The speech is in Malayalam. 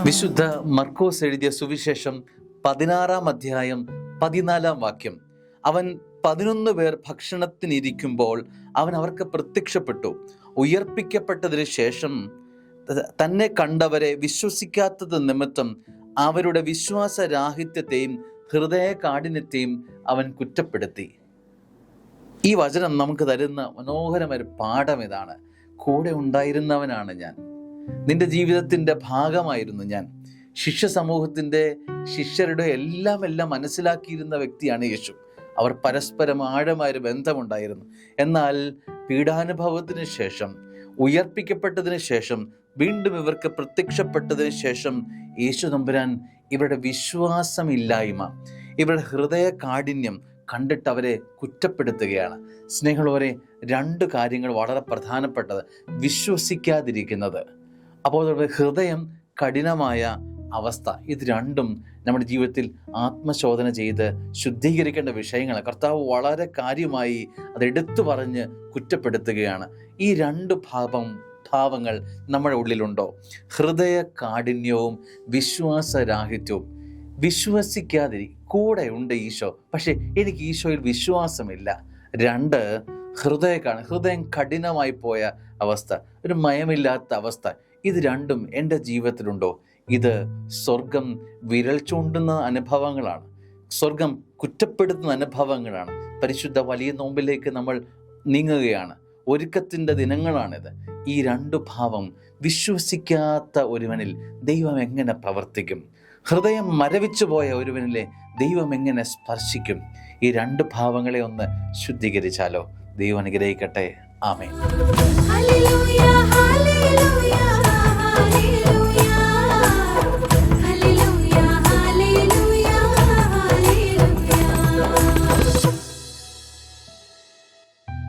വിശുദ്ധ മർക്കോസ് എഴുതിയ സുവിശേഷം 16-ാം അധ്യായം 14-ാം വാക്യം. അവൻ 11 പേർ ഭക്ഷണത്തിനിരിക്കുമ്പോൾ അവൻ അവർക്ക് പ്രത്യക്ഷപ്പെട്ടു. ഉയർപ്പിക്കപ്പെട്ടതിന് ശേഷം തന്നെ കണ്ടവരെ വിശ്വസിക്കാത്തത് നിമിത്തം അവരുടെ വിശ്വാസരാഹിത്യത്തെയും ഹൃദയ കാഠിന്യത്തെയും അവൻ കുറ്റപ്പെടുത്തി. ഈ വചനം നമുക്ക് തരുന്ന മനോഹരമായ ഒരു പാഠം ഇതാണ്. കൂടെ ഉണ്ടായിരുന്നവനാണ് ഞാൻ, നിന്റെ ജീവിതത്തിൻ്റെ ഭാഗമായിരുന്നു ഞാൻ. ശിഷ്യ സമൂഹത്തിൻ്റെ ശിഷ്യരുടെ എല്ലാം മനസ്സിലാക്കിയിരുന്ന വ്യക്തിയാണ് യേശു. അവർ പരസ്പരം ആഴമായൊരു ബന്ധമുണ്ടായിരുന്നു. എന്നാൽ പീഡാനുഭവത്തിന് ശേഷം, ഉയർപ്പിക്കപ്പെട്ടതിന് ശേഷം, വീണ്ടും ഇവർക്ക് പ്രത്യക്ഷപ്പെട്ടതിന് ശേഷം യേശു തമ്പുരാൻ ഇവരുടെ വിശ്വാസമില്ലായ്മ, ഇവരുടെ ഹൃദയ കാഠിന്യം കണ്ടിട്ട് അവരെ കുറ്റപ്പെടുത്തുകയാണ്. സ്നേഹമുള്ളവരെ, 2 കാര്യങ്ങൾ വളരെ പ്രധാനപ്പെട്ടത്. വിശ്വസിക്കാതിരിക്കുന്നത്, അപ്പോൾ ഹൃദയം കഠിനമായ അവസ്ഥ, ഇത് രണ്ടും നമ്മുടെ ജീവിതത്തിൽ ആത്മശോധന ചെയ്ത് ശുദ്ധീകരിക്കേണ്ട വിഷയങ്ങൾ. കർത്താവ് വളരെ കാര്യമായി അതെടുത്തു പറഞ്ഞ് കുറ്റപ്പെടുത്തുകയാണ്. ഈ 2 ഭാവങ്ങൾ നമ്മുടെ ഉള്ളിലുണ്ടോ? ഹൃദയ കാഠിന്യവും വിശ്വാസരാഹിത്യവും. വിശ്വസിക്കാതിരി, കൂടെ ഉണ്ട് ഈശോ, പക്ഷെ എനിക്ക് ഈശോയിൽ വിശ്വാസമില്ല. 2, ഹൃദയം കഠിനമായി പോയ അവസ്ഥ, ഒരു മയമില്ലാത്ത അവസ്ഥ. ഇത് 2 എൻ്റെ ജീവിതത്തിലുണ്ടോ? ഇത് സ്വർഗം വിരൽ ചൂണ്ടുന്ന അനുഭവങ്ങളാണ്, സ്വർഗം കുറ്റപ്പെടുത്തുന്ന അനുഭവങ്ങളാണ്. പരിശുദ്ധ വലിയ നോമ്പിലേക്ക് നമ്മൾ നീങ്ങുകയാണ്. ഒരുക്കത്തിൻ്റെ ദിനങ്ങളാണിത്. ഈ 2 ഭാവം വിശ്വസിക്കാത്ത ഒരുവനിൽ ദൈവം എങ്ങനെ പ്രവർത്തിക്കും? ഹൃദയം മരവിച്ചു പോയ ഒരുവനിലെ ദൈവം എങ്ങനെ സ്പർശിക്കും? ഈ 2 ഭാവങ്ങളെ ഒന്ന് ശുദ്ധീകരിച്ചാലോ? ദൈവം അനുഗ്രഹിക്കട്ടെ. ആമേൻ.